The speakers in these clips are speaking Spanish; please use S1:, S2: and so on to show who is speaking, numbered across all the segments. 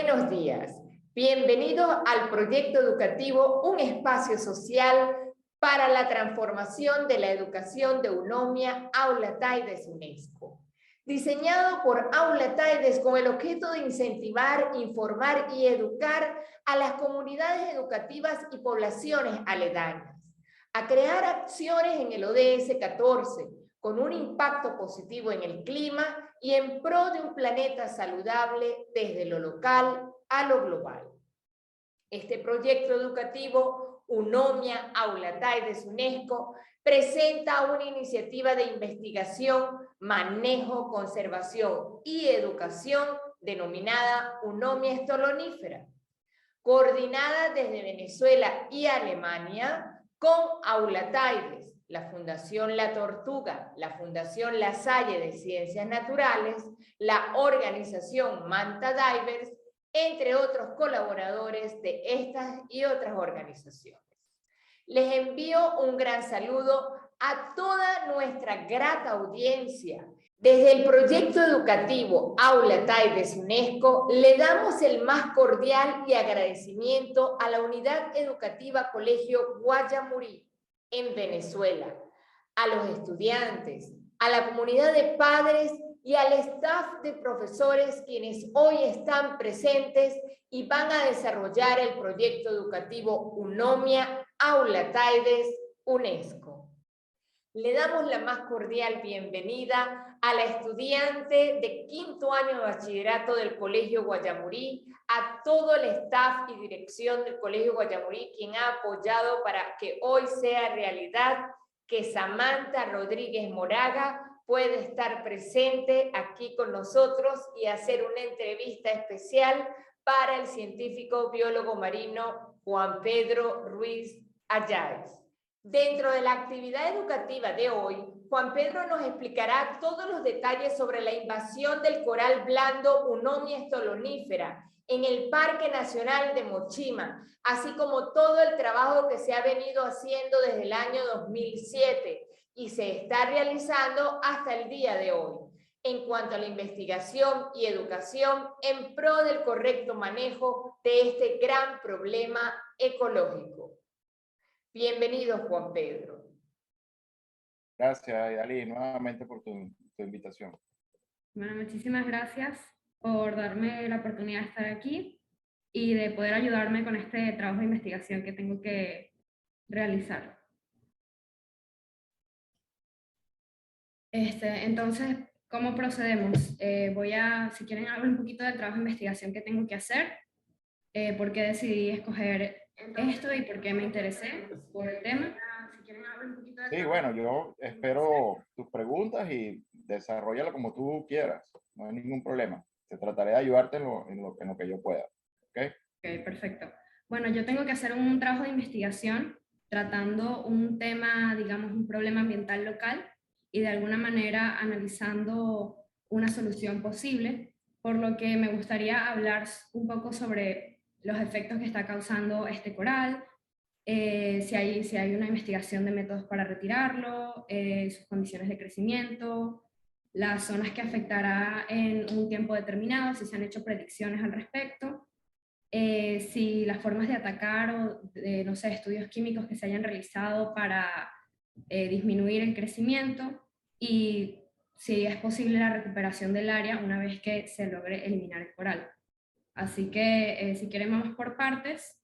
S1: Buenos días. Bienvenidos al proyecto educativo Un Espacio Social para la Transformación de la Educación de Unomia Aula Taides UNESCO. Diseñado por Aula Taides con el objeto de incentivar, informar y educar a las comunidades educativas y poblaciones aledañas, a crear acciones en el ODS 14 con un impacto positivo en el clima y en pro de un planeta saludable desde lo local a lo global. Este proyecto educativo, Unomia Aula Taides UNESCO, presenta una iniciativa de investigación, manejo, conservación y educación denominada Unomia Stolonífera, coordinada desde Venezuela y Alemania con Aula Taides, la Fundación La Tortuga, la Fundación La Salle de Ciencias Naturales, la organización Manta Divers, entre otros colaboradores de estas y otras organizaciones. Les envío un gran saludo a toda nuestra grata audiencia. Desde el proyecto educativo Aula Taides UNESCO le damos el más cordial y agradecimiento a la Unidad Educativa Colegio Guayamurí en Venezuela, a los estudiantes, a la comunidad de padres y al staff de profesores quienes hoy están presentes y van a desarrollar el proyecto educativo Unomia Aula Taides UNESCO. Le damos la más cordial bienvenida a la estudiante de quinto año de bachillerato del Colegio Guayamurí, a todo el staff y dirección del Colegio Guayamurí, quien ha apoyado para que hoy sea realidad que Samantha Rodríguez Moraga puede estar presente aquí con nosotros y hacer una entrevista especial para el científico biólogo marino Juan Pedro Ruiz Ayáez. Dentro de la actividad educativa de hoy, Juan Pedro nos explicará todos los detalles sobre la invasión del coral blando Unomia stolonífera en el Parque Nacional de Mochima, así como todo el trabajo que se ha venido haciendo desde el año 2007 y se está realizando hasta el día de hoy, en cuanto a la investigación y educación en pro del correcto manejo de este gran problema ecológico. Bienvenido, Juan Pedro.
S2: Gracias, Yali, nuevamente por tu invitación.
S3: Bueno, muchísimas gracias por darme la oportunidad de estar aquí y de poder ayudarme con este trabajo de investigación que tengo que realizar. Entonces, ¿cómo procedemos? Si quieren, hablar un poquito del trabajo de investigación que tengo que hacer, por qué decidí escoger esto y por qué me interesé por el tema.
S2: Sí, bueno, yo espero tus preguntas y desarrollalo como tú quieras. No hay ningún problema. Te trataré de ayudarte en lo que yo pueda. ¿Ok?
S3: Ok, perfecto. Bueno, yo tengo que hacer un trabajo de investigación tratando un tema, digamos, un problema ambiental local y de alguna manera analizando una solución posible, por lo que me gustaría hablar un poco sobre los efectos que está causando este coral, si hay una investigación de métodos para retirarlo, sus condiciones de crecimiento, las zonas que afectará en un tiempo determinado, si se han hecho predicciones al respecto, si las formas de atacar o, no sé, estudios químicos que se hayan realizado para disminuir el crecimiento y si es posible la recuperación del área una vez que se logre eliminar el coral. Así que si quieren vamos por partes.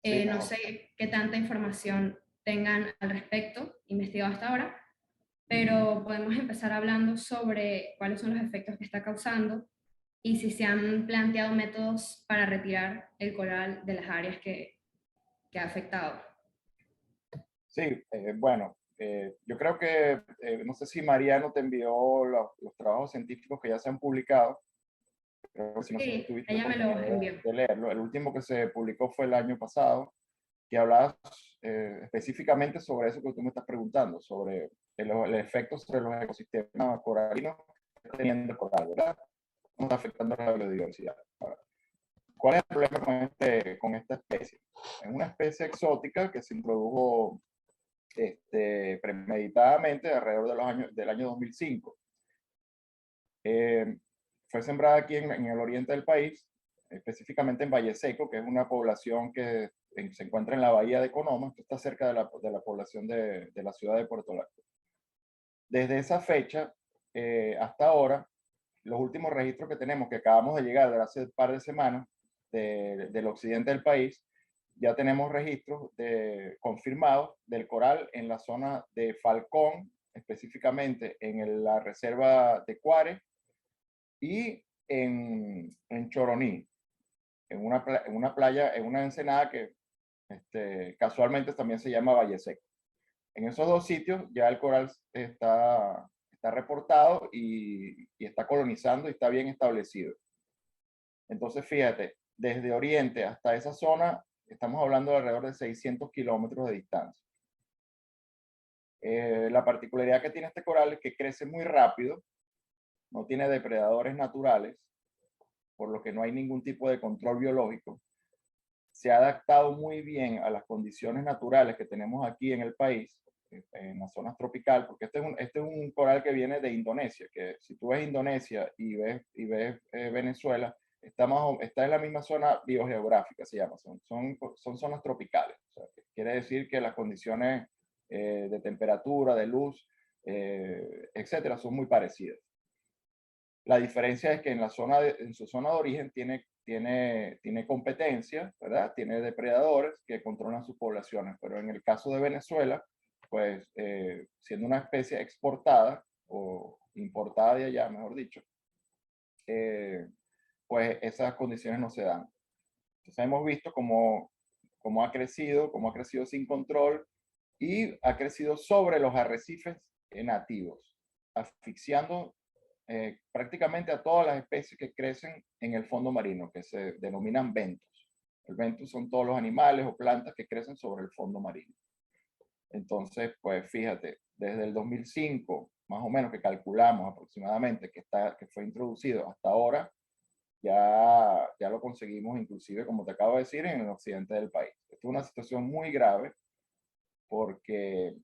S2: Sí,
S3: no sé qué tanta información tengan al respecto, investigado hasta ahora, pero podemos empezar hablando sobre cuáles son los efectos que está causando y si se han planteado métodos para retirar el coral de las áreas que ha afectado.
S2: Sí, bueno, yo creo que, no sé si Mariano te envió los trabajos científicos que ya se han publicado. Pero si no sé si tuviste
S3: ella me los envió.
S2: de leerlo. El último que se publicó fue el año pasado, que hablaba específicamente sobre eso que tú me estás preguntando, sobre el efecto sobre los ecosistemas coralinos que está teniendo el coral, ¿verdad? ¿Cómo está afectando la biodiversidad? ¿Cuál es el problema con esta especie? Es una especie exótica que se introdujo premeditadamente alrededor del año 2005. Fue sembrada aquí en el oriente del país, específicamente en Valle Seco, que es una población que se encuentra en la bahía de Conoma, que está cerca de la población de la ciudad de Puerto La Cruz. Desde esa fecha hasta ahora, los últimos registros que tenemos, que acabamos de llegar de hace un par de semanas del occidente del país, ya tenemos registros confirmados del coral en la zona de Falcón, específicamente en la reserva de Cuare y en Choroní, en una playa, en una ensenada que casualmente también se llama Valle Seco. En esos dos sitios ya el coral está reportado y está colonizando y está bien establecido. Entonces, fíjate, desde Oriente hasta esa zona estamos hablando de alrededor de 600 kilómetros de distancia. La particularidad que tiene este coral es que crece muy rápido, no tiene depredadores naturales, por lo que no hay ningún tipo de control biológico. Se ha adaptado muy bien a las condiciones naturales que tenemos aquí en el país, en las zonas tropicales, porque este es un coral que viene de Indonesia, que si tú ves Indonesia y ves Venezuela, está en la misma zona biogeográfica, se llama, son zonas tropicales. O sea, quiere decir que las condiciones de temperatura, de luz, etcétera, son muy parecidas. La diferencia es que en su zona de origen tiene competencia, ¿verdad? Tiene depredadores que controlan sus poblaciones, pero en el caso de Venezuela, pues siendo una especie exportada o importada de allá, mejor dicho, pues esas condiciones no se dan. Entonces hemos visto cómo ha crecido sin control y ha crecido sobre los arrecifes nativos, asfixiando prácticamente a todas las especies que crecen en el fondo marino, que se denominan bentos. El bentos son todos los animales o plantas que crecen sobre el fondo marino. Entonces, pues fíjate, desde el 2005, más o menos que calculamos aproximadamente que fue introducido hasta ahora, ya lo conseguimos inclusive, como te acabo de decir, en el occidente del país. Esto es una situación muy grave porque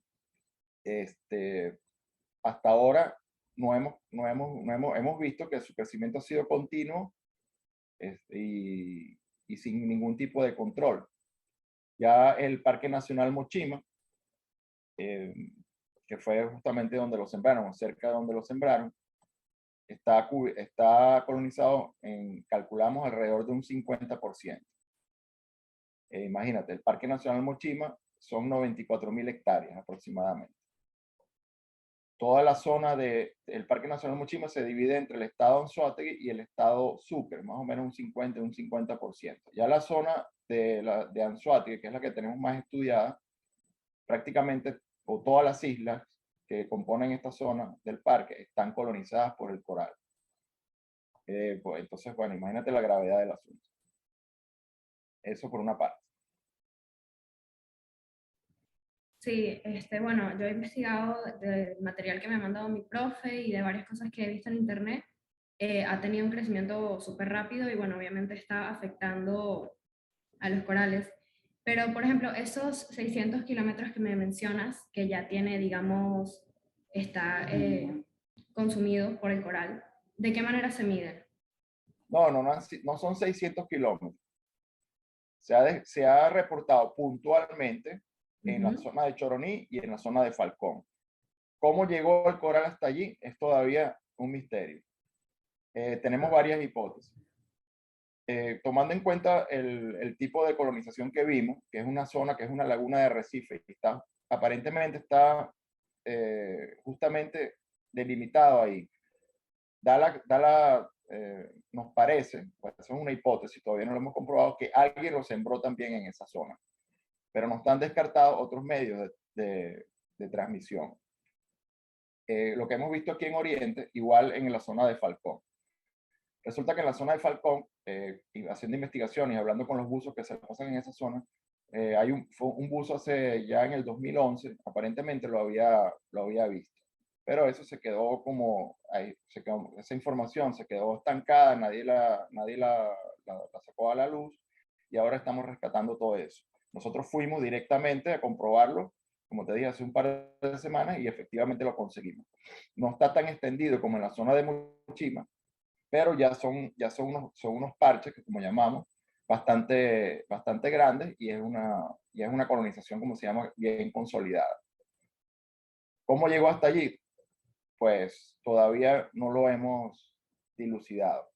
S2: hasta ahora hemos visto que su crecimiento ha sido continuo y sin ningún tipo de control. Ya el Parque Nacional Mochima, que fue justamente donde lo sembraron, cerca de donde lo sembraron, está colonizado calculamos, alrededor de un 50%. Imagínate, el Parque Nacional Mochima son 94.000 hectáreas aproximadamente. Toda la zona del Parque Nacional Mochima se divide entre el estado Anzoátegui y el estado Sucre, más o menos un 50 y un 50%. Ya la zona de Anzoátegui, que es la que tenemos más estudiada, prácticamente o todas las islas que componen esta zona del parque están colonizadas por el coral. Pues, entonces, bueno, imagínate la gravedad del asunto. Eso por una parte.
S3: Sí, bueno, yo he investigado del material que me ha mandado mi profe y de varias cosas que he visto en internet. Ha tenido un crecimiento súper rápido y bueno, obviamente está afectando a los corales. Pero, por ejemplo, esos 600 kilómetros que me mencionas, que ya tiene, digamos, está consumido por el coral, ¿de qué manera se miden?
S2: No son 600 kilómetros. Se ha reportado puntualmente en la zona de Choroní y en la zona de Falcón. ¿Cómo llegó el coral hasta allí? Es todavía un misterio. Tenemos varias hipótesis. Tomando en cuenta el tipo de colonización que vimos, que es una zona, que es una laguna de arrecife, y aparentemente está justamente delimitado ahí. Nos parece, pues eso es una hipótesis, todavía no lo hemos comprobado, que alguien lo sembró también en esa zona, pero no están descartados otros medios de transmisión. Lo que hemos visto aquí en Oriente, igual en la zona de Falcón. Resulta que en la zona de Falcón, haciendo investigaciones y hablando con los buzos que se pasan en esa zona, hay un buzo ya en el 2011, aparentemente lo había visto. Pero eso se quedó esa información se quedó estancada, nadie la sacó a la luz y ahora estamos rescatando todo eso. Nosotros fuimos directamente a comprobarlo, como te dije, hace un par de semanas y efectivamente lo conseguimos. No está tan extendido como en la zona de Mochima, pero son unos parches que, como llamamos, bastante grandes y es una colonización, como se llama, bien consolidada. ¿Cómo llegó hasta allí? Pues todavía no lo hemos dilucidado.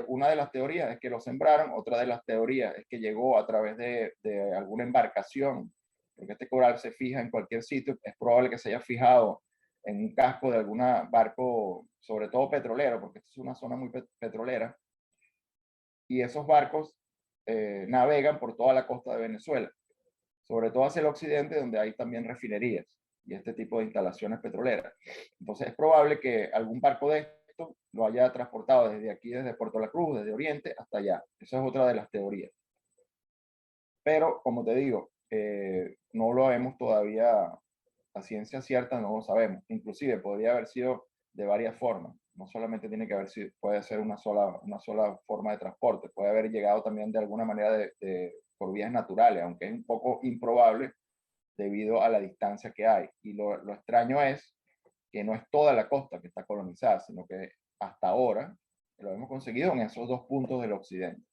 S2: Una de las teorías es que lo sembraron, otra de las teorías es que llegó a través de alguna embarcación, porque este coral se fija en cualquier sitio, es probable que se haya fijado en un casco de algún barco, sobre todo petrolero, porque esta es una zona muy petrolera, y esos barcos navegan por toda la costa de Venezuela, sobre todo hacia el occidente, donde hay también refinerías y este tipo de instalaciones petroleras. Entonces es probable que algún barco de esto lo haya transportado desde aquí, desde Puerto La Cruz, desde Oriente hasta allá. Esa es otra de las teorías. Pero, como te digo, no lo vemos todavía a ciencia cierta, no lo sabemos. Inclusive podría haber sido de varias formas. No solamente tiene que haber sido, puede ser una sola forma de transporte. Puede haber llegado también de alguna manera por vías naturales, aunque es un poco improbable debido a la distancia que hay. Y lo extraño es que no es toda la costa que está colonizada, sino que hasta ahora lo hemos conseguido en esos dos puntos del occidente.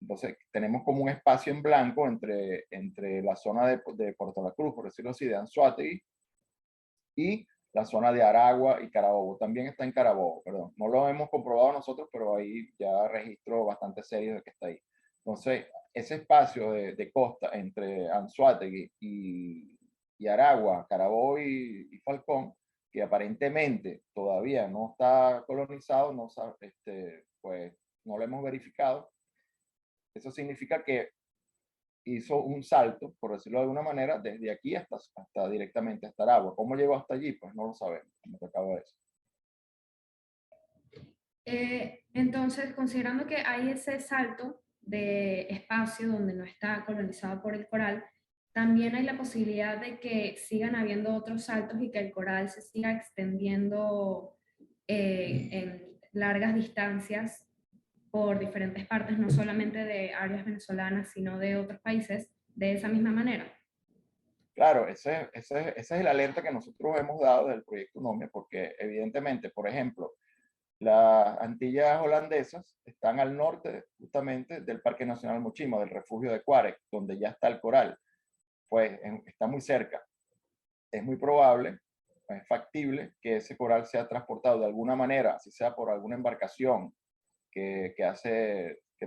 S2: Entonces, tenemos como un espacio en blanco entre la zona de Puerto La Cruz, por decirlo así, de Anzoátegui, y la zona de Aragua y Carabobo. También está en Carabobo, perdón. No lo hemos comprobado nosotros, pero ahí ya registro bastante serio de que está ahí. Entonces, ese espacio de costa entre Anzoátegui y Aragua, Carabobo y Falcón, que aparentemente todavía no está colonizado, pues no lo hemos verificado. Eso significa que hizo un salto, por decirlo de alguna manera, desde aquí hasta directamente hasta Aragua. ¿Cómo llegó hasta allí? Pues no lo sabemos, como te acabo de decir.
S3: Entonces, considerando que hay ese salto de espacio donde no está colonizado por el coral, también hay la posibilidad de que sigan habiendo otros saltos y que el coral se siga extendiendo en largas distancias por diferentes partes, no solamente de áreas venezolanas, sino de otros países, de esa misma manera.
S2: Claro, ese es el alerta que nosotros hemos dado del proyecto UNOMIA, porque evidentemente, por ejemplo, las Antillas holandesas están al norte justamente del Parque Nacional Mochima, del refugio de Cuárez, donde ya está el coral. Pues está muy cerca. Es muy probable, es factible que ese coral sea transportado de alguna manera, si sea por alguna embarcación que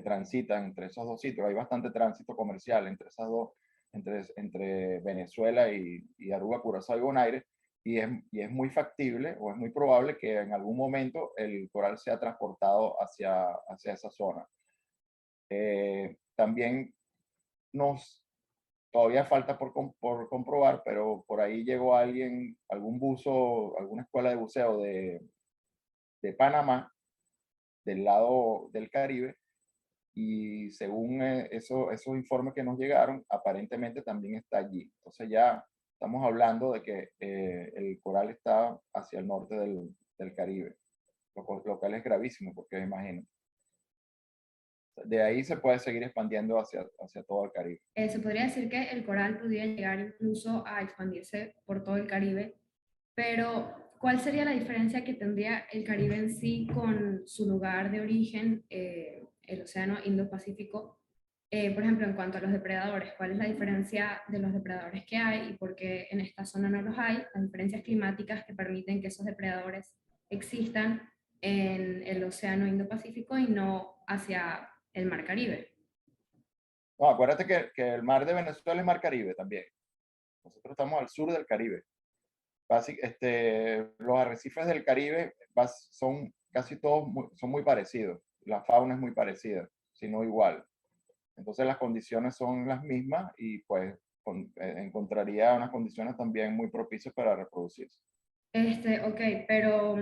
S2: transita entre esos dos sitios. Hay bastante tránsito comercial entre Venezuela y Aruba, Curazao y Bonaire, y es muy factible o es muy probable que en algún momento el coral sea transportado hacia esa zona. También todavía falta por comprobar, pero por ahí llegó algún buzo, alguna escuela de buceo de Panamá, del lado del Caribe, y según esos informes que nos llegaron, aparentemente también está allí. Entonces ya estamos hablando de que el coral está hacia el norte del Caribe, lo cual es gravísimo, porque imagínate. De ahí se puede seguir expandiendo hacia todo el Caribe.
S3: Se podría decir que el coral podría llegar incluso a expandirse por todo el Caribe, pero ¿cuál sería la diferencia que tendría el Caribe en sí con su lugar de origen, el Océano Indo-Pacífico? Por ejemplo, en cuanto a los depredadores, ¿cuál es la diferencia de los depredadores que hay y por qué en esta zona no los hay? Las diferencias climáticas que permiten que esos depredadores existan en el Océano Indo-Pacífico y no hacia el Mar Caribe.
S2: No, acuérdate que el mar de Venezuela es mar Caribe también. Nosotros estamos al sur del Caribe. Los arrecifes del Caribe son casi todos son muy parecidos. La fauna es muy parecida, si no igual. Entonces las condiciones son las mismas y pues encontraría unas condiciones también muy propicias para reproducirse.
S3: Ok, pero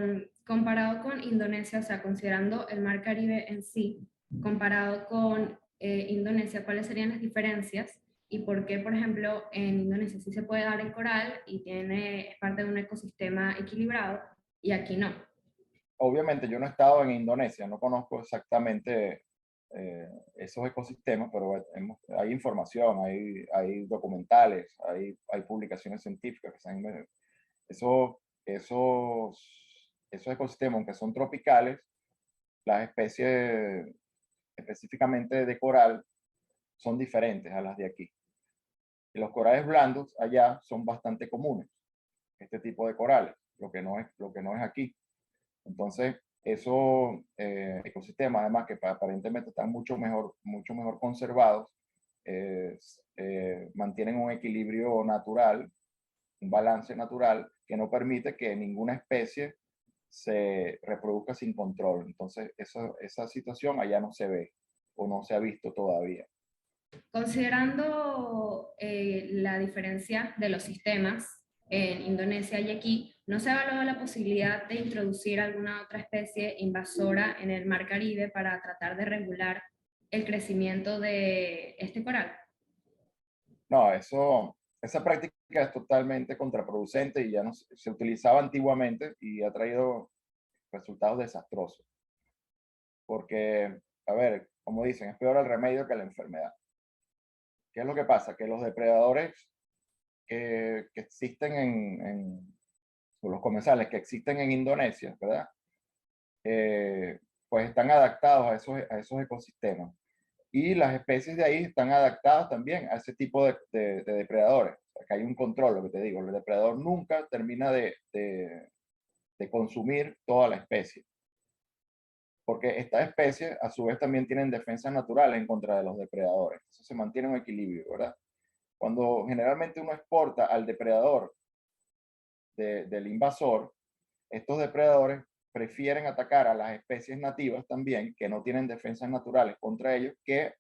S3: comparado con Indonesia, o sea, considerando el Mar Caribe en sí, comparado con Indonesia, ¿cuáles serían las diferencias? Y por qué, por ejemplo, en Indonesia sí se puede dar el coral y es parte de un ecosistema equilibrado y aquí no.
S2: Obviamente yo no he estado en Indonesia, no conozco exactamente esos ecosistemas, pero hay información, hay documentales, hay publicaciones científicas que se han, esos esos ecosistemas, aunque son tropicales, las especies específicamente de coral son diferentes a las de aquí. Y los corales blandos allá son bastante comunes, este tipo de corales, lo que no es aquí. Entonces, esos ecosistemas, además que aparentemente están mucho mejor conservados, mantienen un equilibrio natural, un balance natural que no permite que ninguna especie se reproduzca sin control. Entonces, esa situación allá no se ve o no se ha visto todavía.
S3: Considerando la diferencia de los sistemas en Indonesia y aquí, ¿no se ha evaluado la posibilidad de introducir alguna otra especie invasora en el Mar Caribe para tratar de regular el crecimiento de este coral?
S2: No, esa práctica es totalmente contraproducente y ya no se utilizaba antiguamente y ha traído resultados desastrosos. Porque, a ver, como dicen, es peor el remedio que la enfermedad. ¿Qué es lo que pasa? Que los depredadores que existen o los comensales que existen en Indonesia, ¿verdad? Pues están adaptados a esos ecosistemas. Y las especies de ahí están adaptadas también a ese tipo de depredadores. Acá hay un control, lo que te digo. El depredador nunca termina de consumir toda la especie. Porque estas especies, a su vez, también tienen defensas naturales en contra de los depredadores. Entonces se mantiene un equilibrio, ¿verdad? Cuando generalmente uno exporta al depredador del invasor, estos depredadores prefieren atacar a las especies nativas también, que no tienen defensas naturales contra ellos, que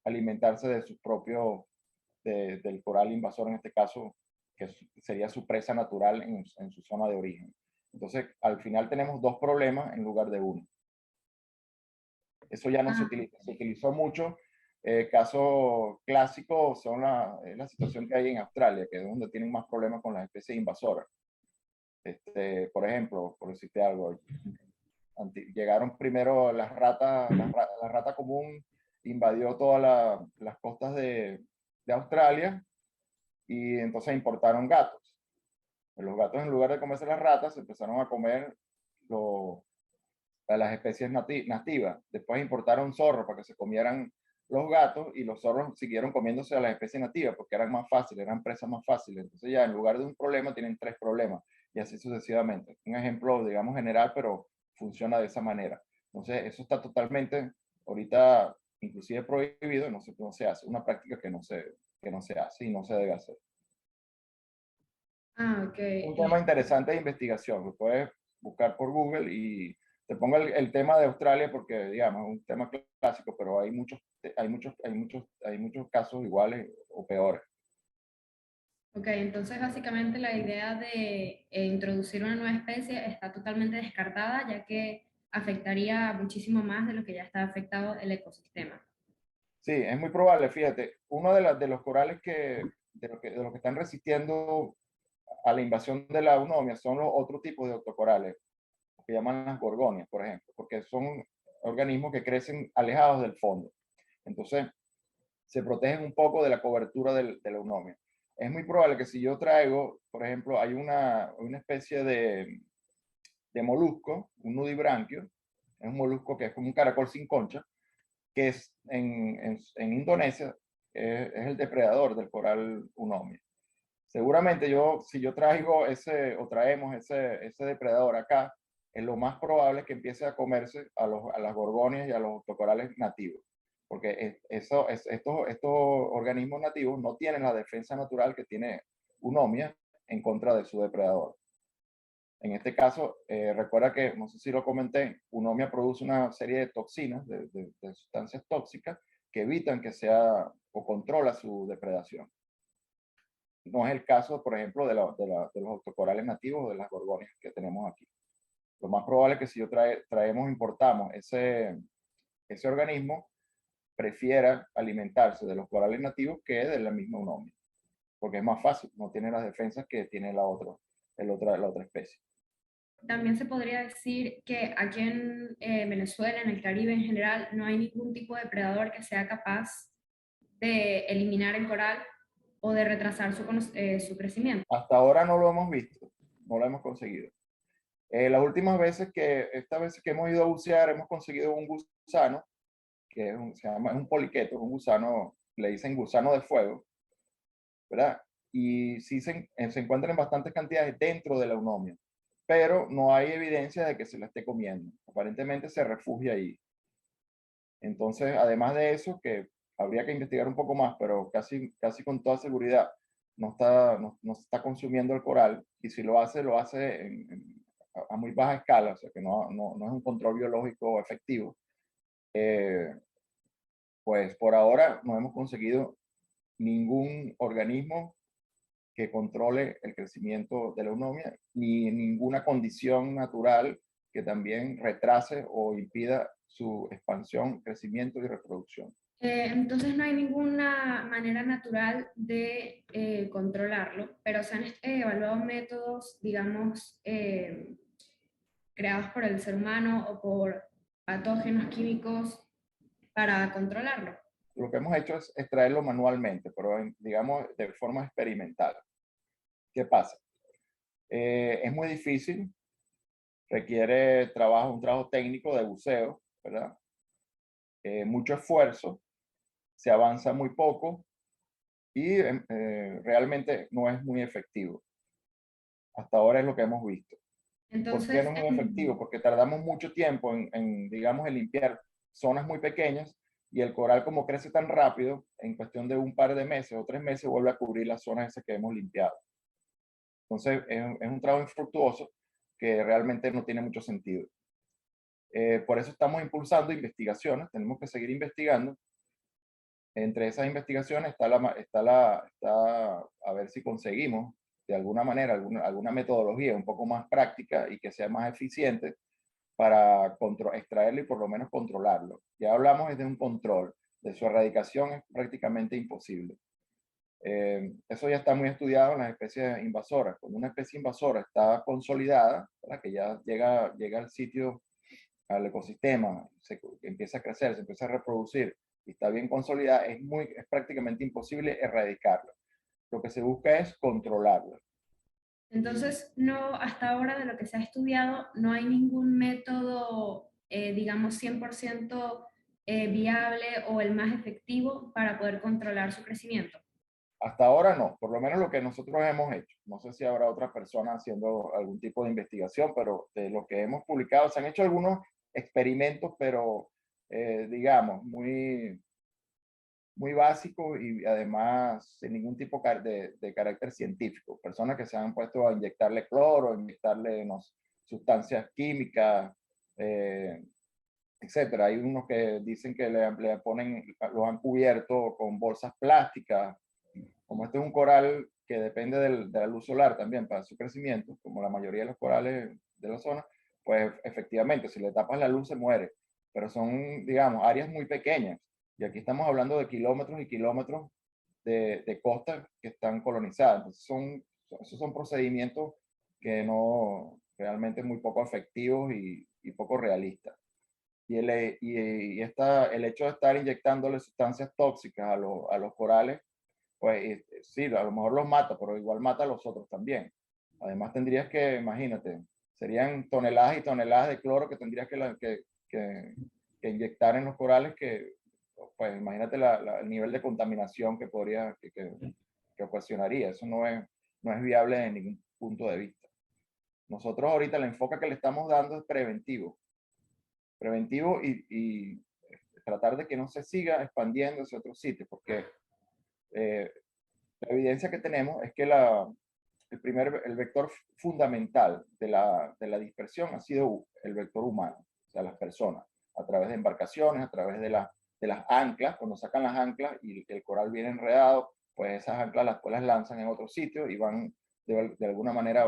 S2: alimentarse de sus propios, del coral invasor en este caso, que sería su presa natural en su zona de origen. Entonces, al final tenemos dos problemas en lugar de uno. Eso ya no se utiliza, se utilizó mucho. Caso clásico son la situación que hay en Australia, que es donde tienen más problemas con las especies invasoras. Por ejemplo, por decirte algo, llegaron primero las ratas, la rata común invadió todas las costas de Australia y entonces importaron gatos. Los gatos, en lugar de comerse las ratas, empezaron a comer a las especies nativas. Después importaron zorros para que se comieran los gatos y los zorros siguieron comiéndose a las especies nativas porque eran más fáciles, eran presas más fáciles. Entonces ya en lugar de un problema tienen tres problemas y así sucesivamente. Un ejemplo, digamos, general, pero funciona de esa manera. Entonces eso está totalmente ahorita inclusive prohibido y no se hace. Una práctica que no se hace y no se debe hacer.
S3: Ok.
S2: Un tema interesante de investigación. Lo puedes buscar por Google y te pongo el tema de Australia porque, digamos, es un tema clásico, pero hay muchos casos iguales o peores.
S3: Ok, entonces básicamente la idea de introducir una nueva especie está totalmente descartada, ya que afectaría muchísimo más de lo que ya está afectado el ecosistema.
S2: Sí, es muy probable, fíjate, uno de los corales de los que están resistiendo a la invasión de la eunomia son los otros tipos de octocorales, que llaman las gorgonias, por ejemplo, porque son organismos que crecen alejados del fondo. Entonces, se protegen un poco de la cobertura de la eunomia. Es muy probable que si yo traigo, por ejemplo, hay una especie de molusco, un nudibranquio, es un molusco que es como un caracol sin concha, que es en Indonesia, es el depredador del coral eunomia. Seguramente si yo traigo o traemos ese depredador acá, lo más probable es que empiece a comerse a las gorgonias y a los octocorales nativos. Porque estos organismos nativos no tienen la defensa natural que tiene eunomia en contra de su depredador. En este caso, recuerda que, no sé si lo comenté, eunomia produce una serie de toxinas, de sustancias tóxicas, que evitan que sea o controla su depredación. No es el caso, por ejemplo, de los octocorales nativos o de las gorgonias que tenemos aquí. Lo más probable es que si importamos ese organismo, prefiera alimentarse de los corales nativos que de la misma eunomia, porque es más fácil, no tiene las defensas que tiene la otra especie.
S3: También se podría decir que aquí en Venezuela, en el Caribe en general, no hay ningún tipo de depredador que sea capaz de eliminar el coral o de retrasar su crecimiento.
S2: Hasta ahora no lo hemos visto, no lo hemos conseguido. Estas veces que hemos ido a bucear, hemos conseguido un gusano, que es un poliqueto, un gusano, le dicen gusano de fuego, ¿verdad? Y sí se encuentran en bastantes cantidades dentro de la eunomia, pero no hay evidencia de que se la esté comiendo. Aparentemente se refugia ahí. Entonces, además de eso, que habría que investigar un poco más, pero casi con toda seguridad no se está consumiendo el coral, y si lo hace a muy baja escala, o sea que no es un control biológico efectivo. Pues por ahora no hemos conseguido ningún organismo que controle el crecimiento de la eunomia, ni ninguna condición natural que también retrase o impida su expansión, crecimiento y reproducción.
S3: Entonces no hay ninguna manera natural de controlarlo, pero se han evaluado métodos, digamos, creados por el ser humano o por patógenos químicos para controlarlo.
S2: Lo que hemos hecho es extraerlo manualmente, pero digamos de forma experimental. ¿Qué pasa? Es muy difícil, requiere un trabajo técnico de buceo, ¿verdad? Mucho esfuerzo, se avanza muy poco y realmente no es muy efectivo. Hasta ahora es lo que hemos visto. ¿Por qué
S3: Entonces,
S2: no es muy efectivo? Porque tardamos mucho tiempo digamos, en limpiar zonas muy pequeñas, y el coral, como crece tan rápido, en cuestión de un par de meses o 3 meses vuelve a cubrir las zonas esas que hemos limpiado. Entonces es un trabajo infructuoso que realmente no tiene mucho sentido. Por eso estamos impulsando investigaciones, tenemos que seguir investigando. Entre esas investigaciones está a ver si conseguimos de alguna manera alguna metodología un poco más práctica y que sea más eficiente para extraerlo y por lo menos controlarlo. Ya hablamos de un control, de su erradicación es prácticamente imposible. Eso ya está muy estudiado en las especies invasoras. Cuando una especie invasora está consolidada, para que ya llega al sitio, al ecosistema, empieza a crecer, se empieza a reproducir y está bien consolidada, es prácticamente imposible erradicarla. Lo que se busca es controlarla.
S3: entonces, no, hasta ahora de lo que se ha estudiado, no hay ningún método, digamos, 100% viable o el más efectivo para poder controlar su crecimiento.
S2: Hasta ahora no, por lo menos lo que nosotros hemos hecho. No sé si habrá otras personas haciendo algún tipo de investigación, pero de lo que hemos publicado, se han hecho algunos experimentos, pero digamos, muy básicos y además sin ningún tipo de carácter científico. Personas que se han puesto a inyectarle cloro, inyectarle sustancias químicas, etcétera. Hay unos que dicen que le ponen, los han cubierto con bolsas plásticas. Como este es un coral que depende de la luz solar también para su crecimiento, como la mayoría de los corales de la zona, pues efectivamente, si le tapas la luz se muere. Pero son, digamos, áreas muy pequeñas. Y aquí estamos hablando de kilómetros y kilómetros de costas que están colonizadas. Entonces esos son procedimientos que no, realmente muy poco efectivos y poco realistas. El hecho de estar inyectándole sustancias tóxicas a los corales, pues sí, a lo mejor los mata, pero igual mata a los otros también. Además tendrías que, imagínate, serían toneladas y toneladas de cloro que tendrías que inyectar en los corales, que pues imagínate el nivel de contaminación que ocasionaría. Eso no es viable de ningún punto de vista. Nosotros ahorita el enfoque que le estamos dando es preventivo y tratar de que no se siga expandiendo hacia otros sitios, porque la evidencia que tenemos es que el vector fundamental de la dispersión ha sido el vector humano, o sea, las personas, a través de embarcaciones, a través de las anclas. Cuando sacan las anclas y el coral viene enredado, pues esas anclas las lanzan en otro sitio y de alguna manera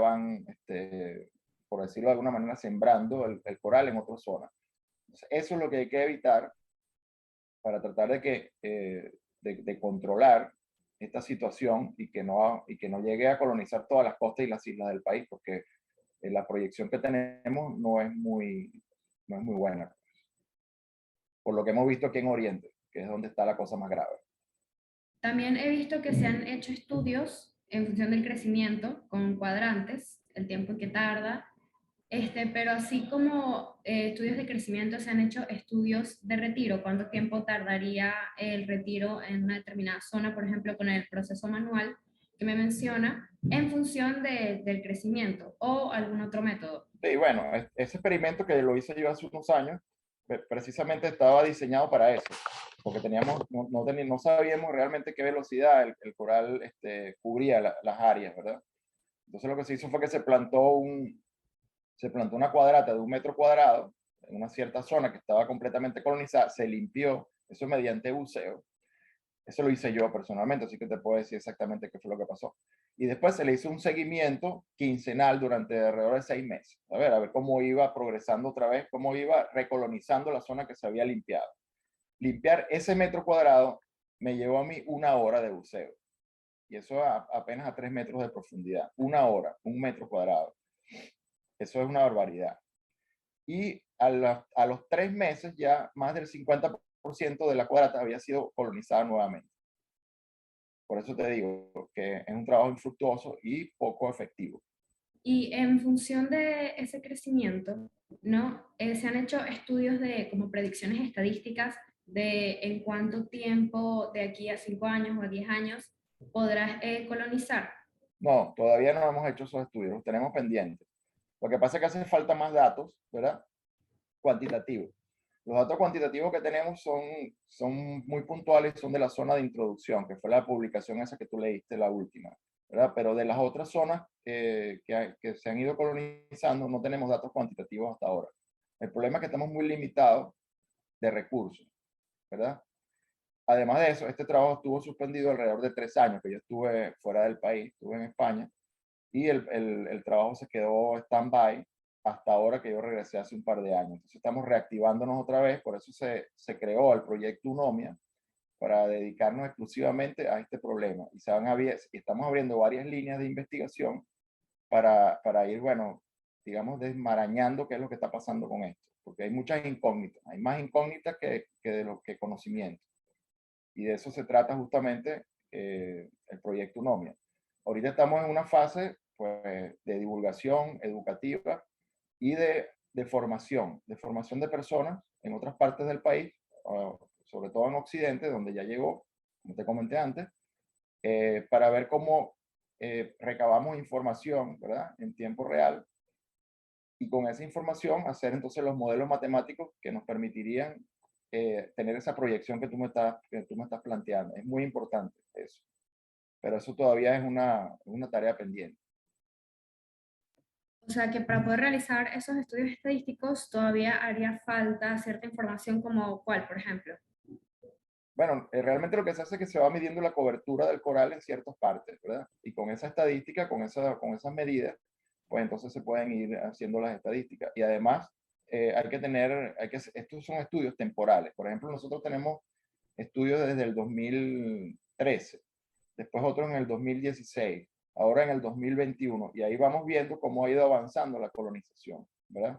S2: por decirlo de alguna manera, sembrando el coral en otra zona. Entonces, eso es lo que hay que evitar para tratar de controlar esta situación y que no llegue a colonizar todas las costas y las islas del país, porque la proyección que tenemos no es muy buena, por lo que hemos visto aquí en Oriente, que es donde está la cosa más grave.
S3: También he visto que se han hecho estudios en función del crecimiento con cuadrantes, el tiempo en que tarda, Pero así como estudios de crecimiento, se han hecho estudios de retiro. ¿Cuánto tiempo tardaría el retiro en una determinada zona, por ejemplo, con el proceso manual que me menciona, en función del crecimiento o algún otro método?
S2: Sí, bueno, ese experimento que lo hice yo hace unos años, precisamente estaba diseñado para eso, porque no sabíamos realmente qué velocidad el coral cubría las áreas, ¿verdad? Entonces lo que se hizo fue que se plantó una cuadrata de 1 metro cuadrado en una cierta zona que estaba completamente colonizada, se limpió, eso mediante buceo. Eso lo hice yo personalmente, así que te puedo decir exactamente qué fue lo que pasó. Y después se le hizo un seguimiento quincenal durante alrededor de 6 meses. A ver cómo iba progresando otra vez, cómo iba recolonizando la zona que se había limpiado. Limpiar ese metro cuadrado me llevó a mí 1 hora de buceo. Y eso apenas a 3 metros de profundidad. 1 hora, 1 metro cuadrado. Eso es una barbaridad. Y a los 3 meses ya más del 50% de la cuadrata había sido colonizada nuevamente. Por eso te digo que es un trabajo infructuoso y poco efectivo.
S3: Y en función de ese crecimiento, ¿no? Se han hecho estudios de como predicciones estadísticas de en cuánto tiempo, de aquí a 5 años o a 10 años, podrás colonizar.
S2: No, todavía no hemos hecho esos estudios, los tenemos pendientes. Lo que pasa es que hace falta más datos, ¿verdad? Cuantitativos. Los datos cuantitativos que tenemos son muy puntuales, son de la zona de introducción, que fue la publicación esa que tú leíste, la última, ¿verdad? Pero de las otras zonas que se han ido colonizando, no tenemos datos cuantitativos hasta ahora. El problema es que estamos muy limitados de recursos, ¿verdad? Además de eso, este trabajo estuvo suspendido alrededor de 3 años, que yo estuve fuera del país, estuve en España, y el trabajo se quedó stand-by hasta ahora que yo regresé hace un par de años. Entonces estamos reactivándonos otra vez, por eso se creó el proyecto UNOMIA, para dedicarnos exclusivamente a este problema. Y estamos abriendo varias líneas de investigación para ir, bueno, digamos, desmarañando qué es lo que está pasando con esto, porque hay muchas incógnitas, hay más incógnitas que de lo que conocimiento. Y de eso se trata justamente el proyecto UNOMIA. Ahorita estamos en una fase pues, de divulgación educativa y de formación de personas en otras partes del país, sobre todo en Occidente, donde ya llegó, como te comenté antes, para ver cómo recabamos información, ¿verdad? En tiempo real, y con esa información hacer entonces los modelos matemáticos que nos permitirían tener esa proyección que tú me estás planteando. Es muy importante eso, pero eso todavía es una tarea pendiente.
S3: O sea que para poder realizar esos estudios estadísticos todavía haría falta cierta información como cuál, por ejemplo.
S2: Bueno, realmente lo que se hace es que se va midiendo la cobertura del coral en ciertas partes, ¿verdad? Y con esa estadística, con esas medidas, pues entonces se pueden ir haciendo las estadísticas. Y además, estos son estudios temporales. Por ejemplo, nosotros tenemos estudios desde el 2013, después otros en el 2016, ahora en el 2021, y ahí vamos viendo cómo ha ido avanzando la colonización, ¿verdad?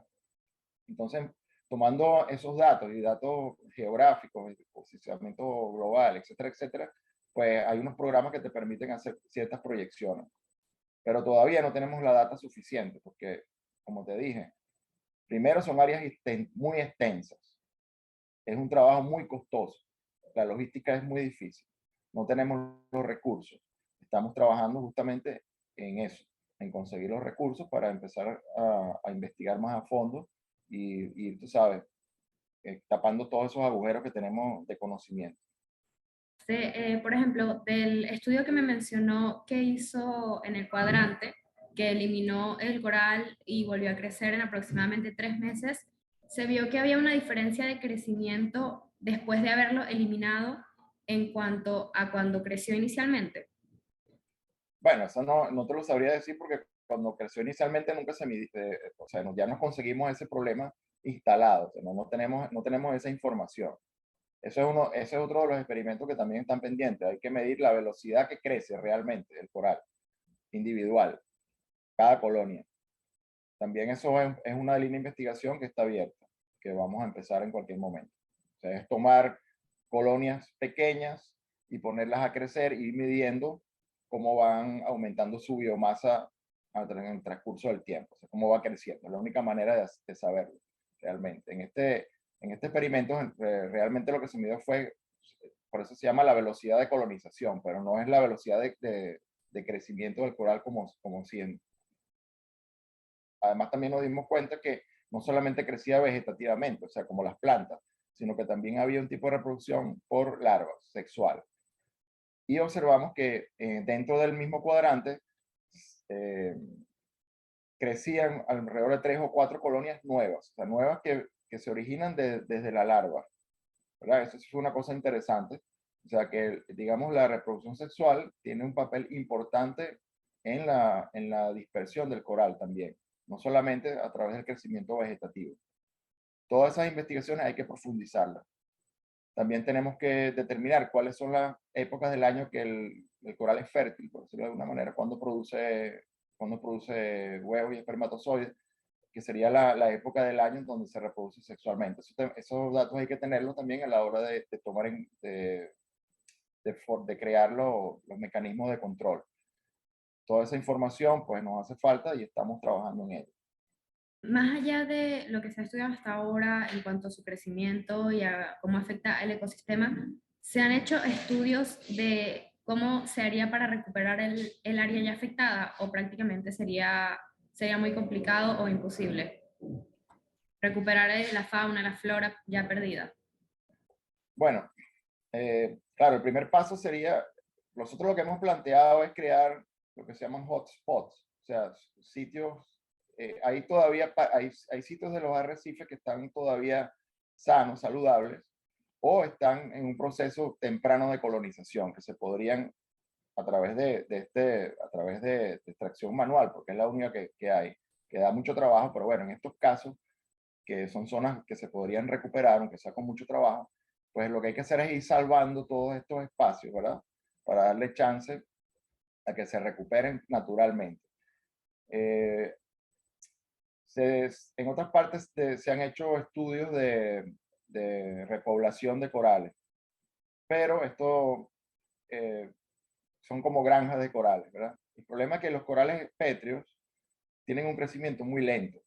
S2: Entonces, tomando esos datos y datos geográficos, de posicionamiento global, etcétera, etcétera, pues hay unos programas que te permiten hacer ciertas proyecciones. Pero todavía no tenemos la data suficiente, porque, como te dije, primero son áreas muy extensas. Es un trabajo muy costoso. La logística es muy difícil. No tenemos los recursos. Estamos trabajando justamente en eso, en conseguir los recursos para empezar a investigar más a fondo y tú sabes, tapando todos esos agujeros que tenemos de conocimiento.
S3: Por ejemplo, del estudio que me mencionó que hizo en el cuadrante, que eliminó el coral y volvió a crecer en aproximadamente 3 meses, se vio que había una diferencia de crecimiento después de haberlo eliminado en cuanto a cuando creció inicialmente.
S2: Bueno, eso no te lo sabría decir porque cuando creció inicialmente nunca se midió, o sea, ya nos conseguimos ese problema instalado, o sea, no tenemos esa información. Ese es otro de los experimentos que también están pendientes. Hay que medir la velocidad que crece realmente el coral individual, cada colonia. También eso es una línea de investigación que está abierta, que vamos a empezar en cualquier momento. O sea, es tomar colonias pequeñas y ponerlas a crecer y ir midiendo cómo van aumentando su biomasa en el transcurso del tiempo, o sea, cómo va creciendo. Es la única manera de saberlo realmente. En este experimento realmente lo que se midió fue, por eso se llama la velocidad de colonización, pero no es la velocidad de crecimiento del coral como si. Además también nos dimos cuenta que no solamente crecía vegetativamente, o sea, como las plantas, sino que también había un tipo de reproducción por larvas sexual. Y observamos que dentro del mismo cuadrante eh, crecían alrededor de 3 o 4 colonias nuevas, o sea, nuevas que se originan desde la larva, ¿verdad? Eso fue una cosa interesante. O sea, que, digamos, la reproducción sexual tiene un papel importante en la dispersión del coral también, no solamente a través del crecimiento vegetativo. Todas esas investigaciones hay que profundizarlas. También tenemos que determinar cuáles son las épocas del año que el coral es fértil, por decirlo de alguna manera, cuando produce huevos y espermatozoides, que sería la época del año en donde se reproduce sexualmente. Esos datos hay que tenerlos también a la hora de tomar de crear los mecanismos de control. Toda esa información pues nos hace falta y estamos trabajando en ello.
S3: Más allá de lo que se ha estudiado hasta ahora en cuanto a su crecimiento y a cómo afecta el ecosistema, ¿se han hecho estudios de cómo se haría para recuperar el área ya afectada o prácticamente sería muy complicado o imposible recuperar la fauna, la flora ya perdida?
S2: Bueno, claro, el primer paso sería, nosotros lo que hemos planteado es crear lo que se llaman hotspots, o sea, sitios, hay todavía, hay sitios de los arrecifes que están todavía sanos, saludables, o están en un proceso temprano de colonización, que se podrían, a través de extracción manual, porque es la única que hay, que da mucho trabajo, pero bueno, en estos casos, que son zonas que se podrían recuperar, aunque sea con mucho trabajo, pues lo que hay que hacer es ir salvando todos estos espacios, ¿verdad? Para darle chance a que se recuperen naturalmente. En otras partes se han hecho estudios de repoblación de corales, pero esto son como granjas de corales, ¿verdad? El problema es que los corales pétreos tienen un crecimiento muy lento.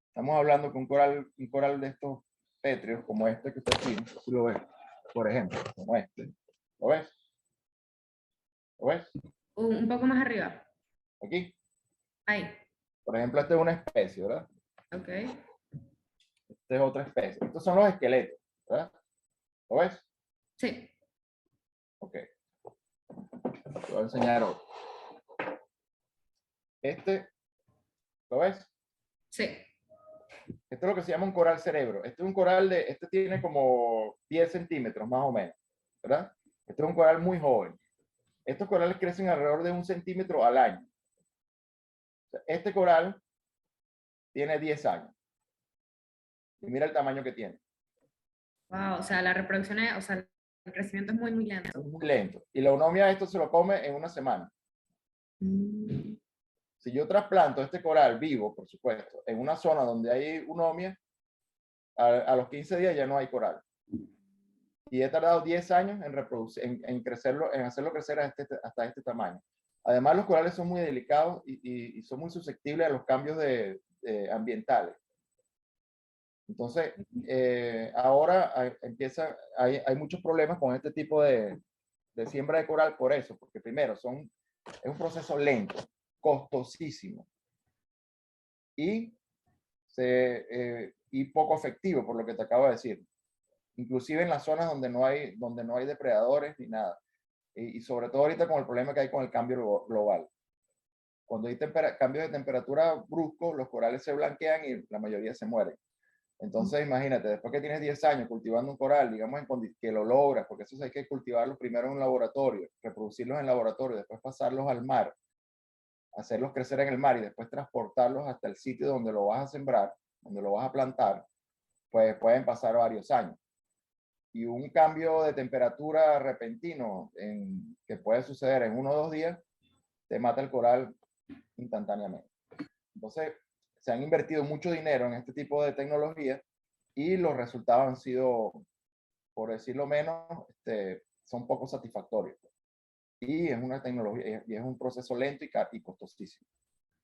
S2: Estamos hablando que un coral de estos pétreos, como este que está aquí, si lo ves, por ejemplo, como este. ¿Lo ves? ¿Lo ves?
S3: Un poco más arriba.
S2: Aquí.
S3: Ahí.
S2: Por ejemplo, esta es una especie, ¿verdad?
S3: Ok.
S2: Esta es otra especie. Estos son los esqueletos, ¿verdad? ¿Lo ves?
S3: Sí.
S2: Ok. Te voy a enseñar otro. Este, ¿lo ves?
S3: Sí.
S2: Esto es lo que se llama un coral cerebro. Este es un coral este tiene como 10 centímetros más o menos, ¿verdad? Este es un coral muy joven. Estos corales crecen alrededor de 1 centímetro al año. O sea, este coral tiene 10 años. Y mira el tamaño que tiene.
S3: Wow, o sea, la reproducción o sea, el crecimiento es muy, muy lento.
S2: Es muy lento. Y la eunomia esto se lo come en una semana.
S3: Mm.
S2: Si yo trasplanto este coral vivo, por supuesto, en una zona donde hay eunomia, a los 15 días ya no hay coral. Y he tardado 10 años en reproducir, en crecerlo, en hacerlo crecer hasta este tamaño. Además, los corales son muy delicados y son muy susceptibles a los cambios ambientales. Entonces, ahora hay muchos problemas con este tipo de siembra de coral por eso, porque primero es un proceso lento, costosísimo y, y poco efectivo, por lo que te acabo de decir. Inclusive en las zonas donde no hay depredadores ni nada. Y sobre todo ahorita con el problema que hay con el cambio global. Cuando hay cambios de temperatura bruscos, los corales se blanquean y la mayoría se mueren. Entonces, imagínate, después que tienes 10 años cultivando un coral, digamos que lo logras, porque eso hay que cultivarlos primero en un laboratorio, reproducirlos en laboratorio, después pasarlos al mar, hacerlos crecer en el mar y después transportarlos hasta el sitio donde lo vas a sembrar, donde lo vas a plantar, pues pueden pasar varios años. Y un cambio de temperatura repentino que puede suceder en 1 o 2 días, te mata el coral instantáneamente. Entonces, se han invertido mucho dinero en este tipo de tecnología y los resultados han sido, por decirlo menos, son poco satisfactorios. Y es una tecnología, y es un proceso lento y costosísimo.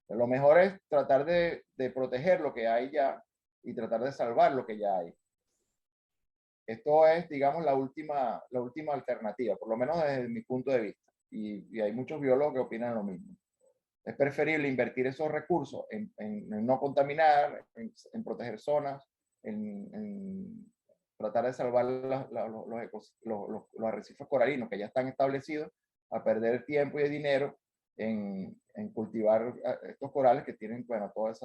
S2: Lo mejor es tratar de proteger lo que hay ya y tratar de salvar lo que ya hay. Esto es, digamos, la última alternativa, por lo menos desde mi punto de vista. Y hay muchos biólogos que opinan lo mismo. Es preferible invertir esos recursos en no contaminar, en proteger zonas, en tratar de salvar los arrecifes coralinos que ya están establecidos, a perder tiempo y dinero en cultivar estos corales que tienen, bueno, todos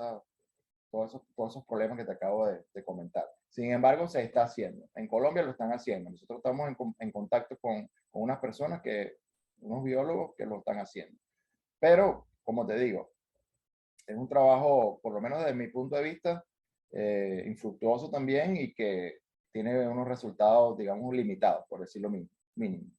S2: esos problemas que te acabo de comentar. Sin embargo, se está haciendo. En Colombia lo están haciendo. Nosotros estamos en contacto con unas personas, unos biólogos que lo están haciendo. Pero, como te digo, es un trabajo, por lo menos desde mi punto de vista, infructuoso también y que tiene unos resultados, digamos, limitados, por decirlo mínimo.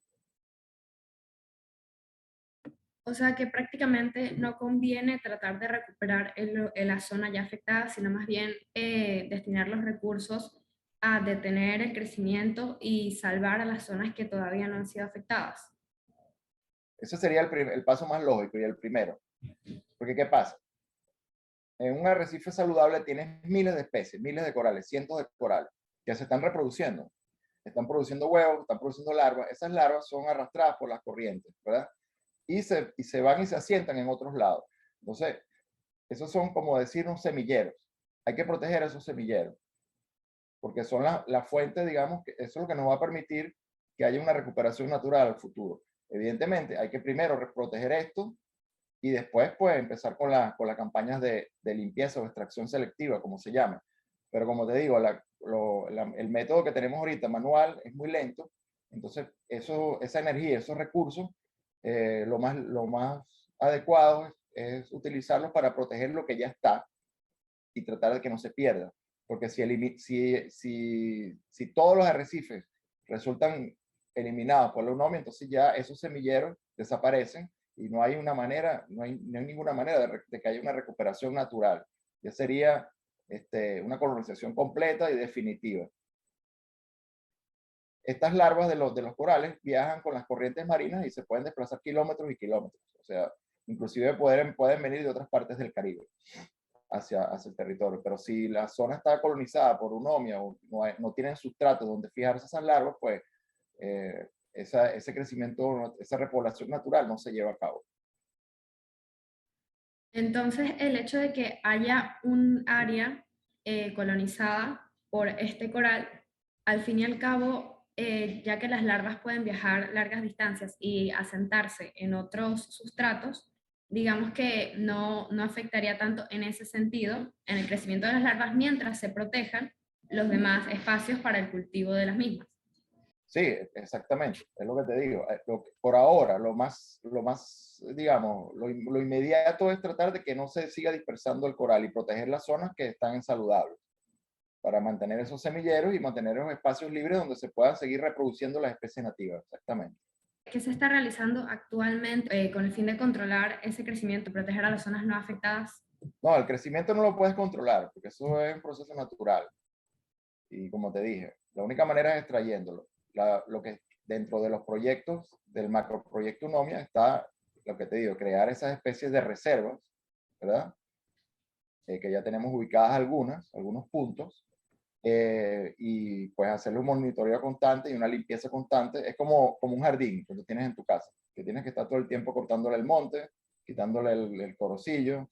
S3: O sea que prácticamente no conviene tratar de recuperar la zona ya afectada, sino más bien destinar los recursos a detener el crecimiento y salvar a las zonas que todavía no han sido afectadas.
S2: Ese sería el paso más lógico y el primero. Porque, ¿qué pasa? En un arrecife saludable tienes miles de especies, miles de corales, cientos de corales que se están reproduciendo. Están produciendo huevos, están produciendo larvas. Esas larvas son arrastradas por las corrientes, ¿verdad? Y se van y se asientan en otros lados. Entonces, esos son, como decir, unos semilleros. Hay que proteger esos semilleros, porque son la fuente, digamos, que eso es lo que nos va a permitir que haya una recuperación natural al futuro. Evidentemente, hay que primero proteger esto y después, pues, empezar con las campañas de limpieza o extracción selectiva, como se llama. Pero como te digo, el método que tenemos ahorita, manual, es muy lento. Entonces, esa energía, esos recursos, lo más adecuado es utilizarlos para proteger lo que ya está y tratar de que no se pierda. Porque si todos los arrecifes resultan eliminados por la UNOMI, entonces ya esos semilleros desaparecen y no hay ninguna manera de que haya una recuperación natural. Ya sería una colonización completa y definitiva. Estas larvas de los corales viajan con las corrientes marinas y se pueden desplazar kilómetros y kilómetros. O sea, inclusive pueden venir de otras partes del Caribe hacia el territorio. Pero si la zona está colonizada por UNOMIA o no tienen sustrato donde fijarse esas larvas, pues ese crecimiento, esa repoblación natural no se lleva a cabo.
S3: Entonces, el hecho de que haya un área colonizada por este coral, al fin y al cabo, ya que las larvas pueden viajar largas distancias y asentarse en otros sustratos, digamos que no afectaría tanto en ese sentido, en el crecimiento de las larvas, mientras se protejan los demás espacios para el cultivo de las mismas.
S2: Sí, exactamente, es lo que te digo. Por ahora, lo más, digamos, lo inmediato es tratar de que no se siga dispersando el coral y proteger las zonas que están saludables para mantener esos semilleros y mantener los espacios libres donde se puedan seguir reproduciendo las especies nativas, exactamente.
S3: ¿Qué se está realizando actualmente con el fin de controlar ese crecimiento, proteger a las zonas no afectadas?
S2: No, el crecimiento no lo puedes controlar, porque eso es un proceso natural. Y como te dije, la única manera es extrayéndolo. Lo que dentro de los proyectos del macroproyecto UNOMIA está, lo que te digo, crear esas especies de reservas, ¿verdad? Que ya tenemos ubicadas algunos puntos, y pues hacerle un monitoreo constante y una limpieza constante. Es como un jardín que tú tienes en tu casa, que tienes que estar todo el tiempo cortándole el monte, quitándole el corocillo,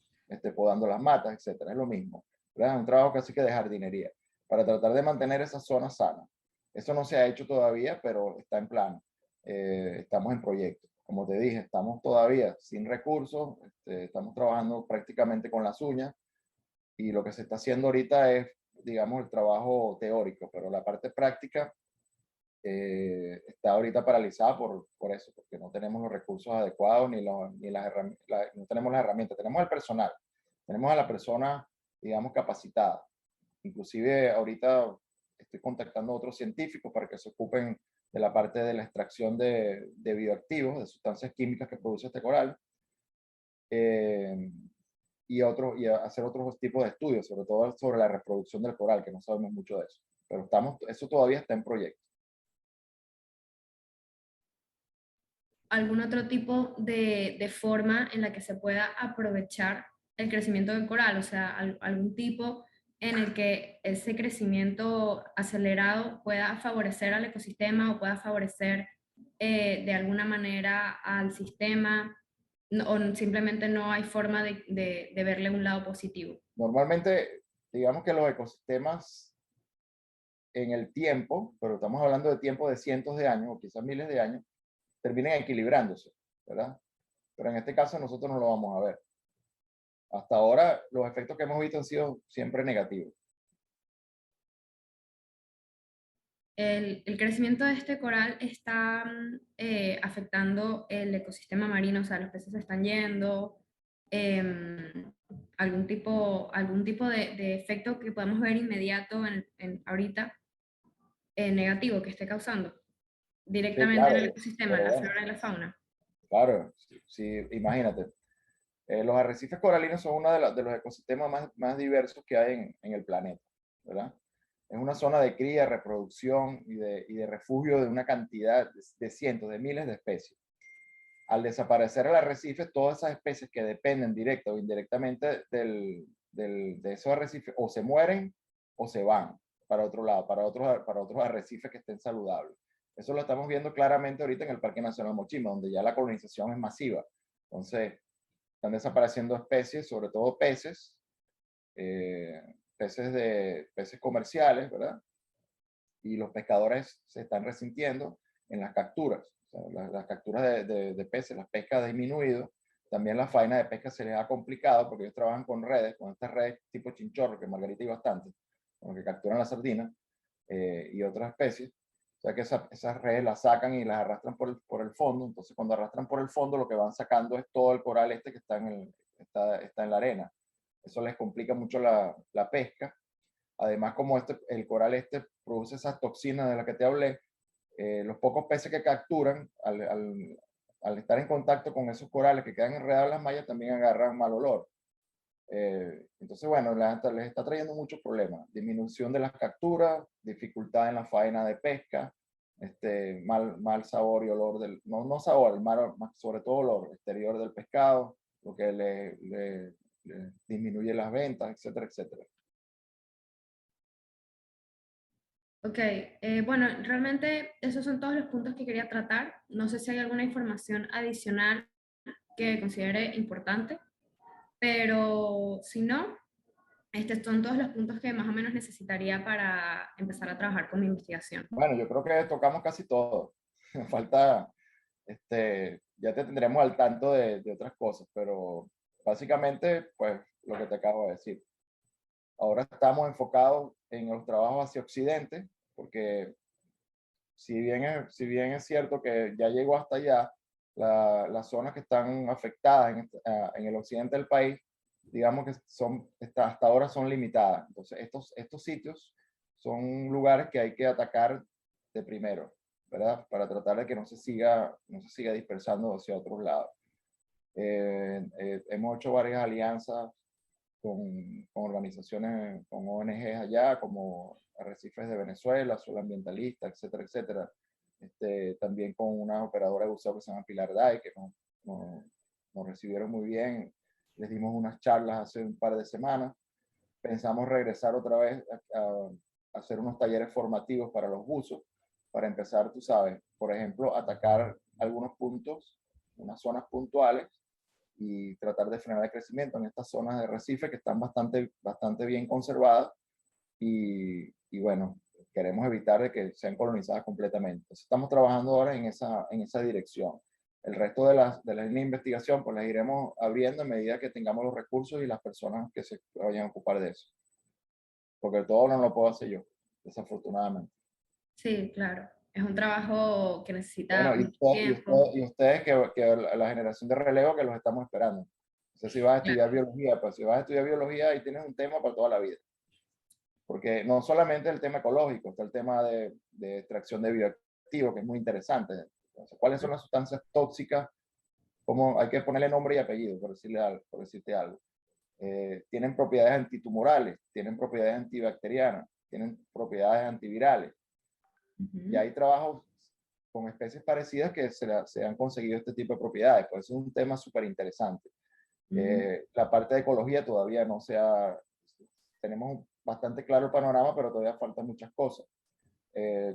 S2: podando las matas, etc. Es lo mismo, ¿verdad? Es un trabajo casi que de jardinería, para tratar de mantener esa zona sana. Eso no se ha hecho todavía, pero está en plan. Estamos en proyecto. Como te dije, estamos todavía sin recursos, estamos trabajando prácticamente con las uñas, y lo que se está haciendo ahorita es, digamos, el trabajo teórico, pero la parte práctica está ahorita paralizada por eso, porque no tenemos los recursos adecuados no tenemos las herramientas. Tenemos el personal, tenemos a la persona, digamos, capacitada. Inclusive ahorita estoy contactando a otros científicos para que se ocupen de la parte de la extracción de bioactivos, de sustancias químicas que produce este coral. Y hacer otros tipos de estudios, sobre todo sobre la reproducción del coral, que no sabemos mucho de eso. Pero eso todavía está en proyecto.
S3: ¿Algún otro tipo de forma en la que se pueda aprovechar el crecimiento del coral, o sea, algún tipo en el que ese crecimiento acelerado pueda favorecer al ecosistema o pueda favorecer de alguna manera al sistema, o simplemente no hay forma de verle un lado positivo.
S2: Normalmente, digamos que los ecosistemas en el tiempo, pero estamos hablando de tiempo de cientos de años o quizás miles de años, terminen equilibrándose, ¿verdad? Pero en este caso nosotros no lo vamos a ver. Hasta ahora los efectos que hemos visto han sido siempre negativos.
S3: El crecimiento de este coral está afectando el ecosistema marino, o sea, los peces se están yendo, algún tipo de efecto que podemos ver inmediato ahorita negativo que esté causando
S2: Sí,
S3: directamente en el
S2: claro,
S3: ecosistema, en
S2: pero
S3: la
S2: bueno,
S3: flora y la fauna.
S2: claro, sí, imagínate. Los arrecifes coralinos son uno de los ecosistemas más diversos que hay en el planeta, ¿verdad? Es una zona de cría, reproducción y de refugio de una cantidad de cientos, de miles de especies. Al desaparecer el arrecife, todas esas especies que dependen directa o indirectamente de esos arrecifes o se mueren o se van para otro lado, para otros arrecifes que estén saludables. Eso lo estamos viendo claramente ahorita en el Parque Nacional Mochima, donde ya la colonización es masiva. Entonces, están desapareciendo especies, sobre todo peces, peces comerciales, ¿verdad? Y los pescadores se están resintiendo en las capturas. O sea, las capturas de peces, las pescas ha disminuido. También la faena de pesca se les ha complicado porque ellos trabajan con redes, con estas redes tipo chinchorro, que Margarita y bastante, con los que capturan la sardina y otras especies. O sea que esas redes las sacan y las arrastran por el fondo. Entonces, cuando arrastran por el fondo, lo que van sacando es todo el coral este que está en la arena. Eso les complica mucho la pesca. Además, como el coral este produce esas toxinas de las que te hablé, los pocos peces que capturan, al estar en contacto con esos corales que quedan enredados en las mallas, también agarran mal olor. Entonces, bueno, les está trayendo muchos problemas. Disminución de las capturas, dificultad en la faena de pesca, mal sabor y olor no sabor, sobre todo olor exterior del pescado, lo que le disminuye las ventas, etcétera, etcétera.
S3: Ok, bueno, realmente esos son todos los puntos que quería tratar. No sé si hay alguna información adicional que considere importante, pero si no, estos son todos los puntos que más o menos necesitaría para empezar a trabajar con mi investigación.
S2: Bueno, yo creo que tocamos casi todo. Falta, ya te tendremos al tanto de otras cosas, pero básicamente, pues lo que te acabo de decir. Ahora estamos enfocados en los trabajos hacia Occidente, porque si bien es cierto que ya llegó hasta allá, las zonas que están afectadas en el occidente del país, digamos que hasta ahora son limitadas. Entonces, estos sitios son lugares que hay que atacar de primero, ¿verdad? Para tratar de que no se siga dispersando hacia otros lados. Hemos hecho varias alianzas con organizaciones, con ONGs allá, como Arrecifes de Venezuela, Sol Ambientalista, etcétera, etcétera. También con una operadora de buceo que se llama Pilar Day, que nos recibieron muy bien. Les dimos unas charlas hace un par de semanas. Pensamos regresar otra vez a hacer unos talleres formativos para los buzos, para empezar, tú sabes, por ejemplo, atacar algunos puntos, unas zonas puntuales y tratar de frenar el crecimiento en estas zonas de arrecife que están bastante bien conservadas y bueno, queremos evitar de que sean colonizadas completamente. Entonces, estamos trabajando ahora en esa dirección. El resto de las líneas de investigación pues las iremos abriendo a medida que tengamos los recursos y las personas que se vayan a ocupar de eso. Porque todo no lo puedo hacer yo, desafortunadamente.
S3: Sí, claro. Es un trabajo que
S2: Bueno,
S3: necesita mucho tiempo.
S2: y ustedes que la generación de relevo que los estamos esperando. No sé si vas a
S3: Claro.
S2: estudiar biología, pues si vas a estudiar biología ahí tienes un tema para toda la vida. Porque no solamente el tema ecológico, está el tema de extracción de bioactivos, que es muy interesante. Entonces, ¿cuáles son las sustancias tóxicas? ¿Cómo hay que ponerle nombre y apellido, por decirte algo? Tienen propiedades antitumorales, tienen propiedades antibacterianas, tienen propiedades antivirales. Y hay trabajos con especies parecidas que se han conseguido este tipo de propiedades. Por eso es un tema súper interesante. La parte de ecología todavía no tenemos bastante claro el panorama, pero todavía faltan muchas cosas.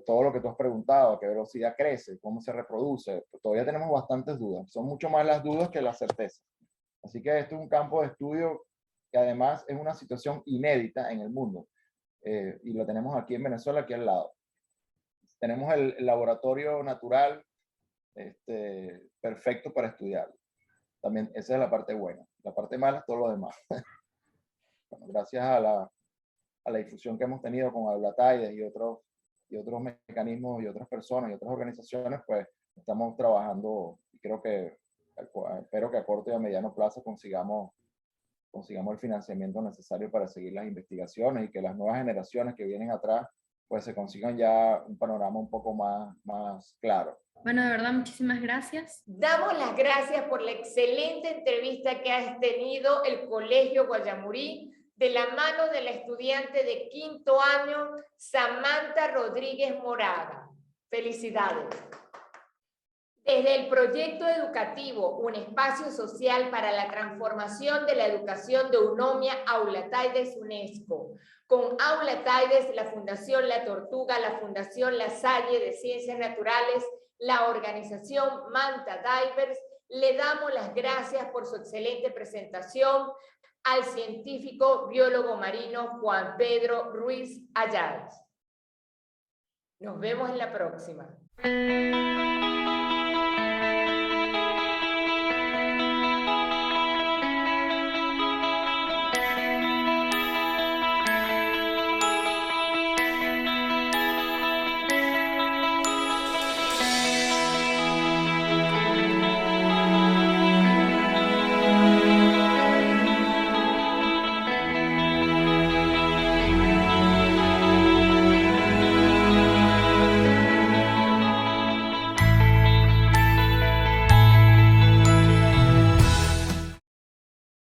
S2: Todo lo que tú has preguntado, a qué velocidad crece, cómo se reproduce, pues todavía tenemos bastantes dudas. Son mucho más las dudas que las certezas. Así que esto es un campo de estudio que además es una situación inédita en el mundo. Y lo tenemos aquí en Venezuela, aquí al lado. Tenemos el laboratorio natural perfecto para estudiarlo. También esa es la parte buena. La parte mala es todo lo demás. Bueno, gracias a la difusión que hemos tenido con Aulatides y otros mecanismos y otras personas y otras organizaciones, pues estamos trabajando y espero que a corto y a mediano plazo consigamos el financiamiento necesario para seguir las investigaciones y que las nuevas generaciones que vienen atrás pues se consigan ya un panorama un poco más claro.
S3: Bueno, de verdad, muchísimas gracias.
S1: Damos las gracias por la excelente entrevista que ha tenido el Colegio Guayamurí de la mano de la estudiante de 5º año, Samantha Rodríguez Morada. Felicidades. Desde el proyecto educativo Un Espacio Social para la Transformación de la Educación de Eunomia Aulatides UNESCO, con Aulatides, la Fundación La Tortuga, la Fundación La Salle de Ciencias Naturales, la organización Manta Divers, le damos las gracias por su excelente presentación al científico biólogo marino Juan Pedro Ruiz Ayala. Nos vemos en la próxima.